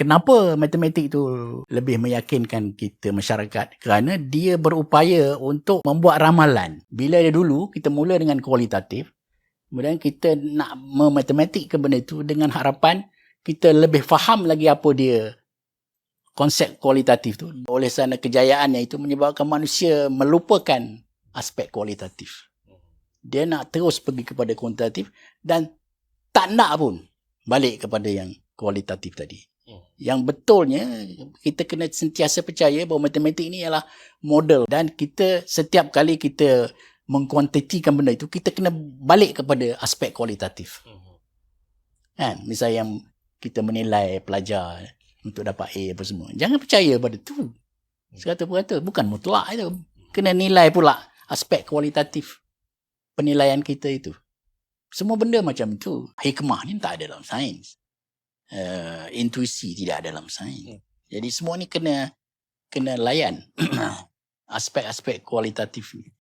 Kenapa matematik tu lebih meyakinkan kita masyarakat? Kerana dia berupaya untuk membuat ramalan. Bila dia dulu, kita mula dengan kualitatif. Kemudian kita nak mematematikkan benda itu dengan harapan kita lebih faham lagi apa dia konsep kualitatif tu. Oleh sana kejayaannya itu menyebabkan manusia melupakan aspek kualitatif. Dia nak terus pergi kepada kuantitatif dan tak nak pun balik kepada yang kualitatif tadi. Yang betulnya kita kena sentiasa percaya bahawa matematik ni ialah model dan kita setiap kali kita mengkuantitikan benda itu kita kena balik kepada aspek kualitatif. Kan? Misalnya yang kita menilai pelajar untuk dapat A apa semua. Jangan percaya pada tu. 100% bukan mutlak itu. Kena nilai pula aspek kualitatif penilaian kita itu. Semua benda macam tu. Hikmah ni tak ada dalam sains. Intuisi tidak ada dalam sains. Jadi semua ni kena layan aspek-aspek kualitatif ni.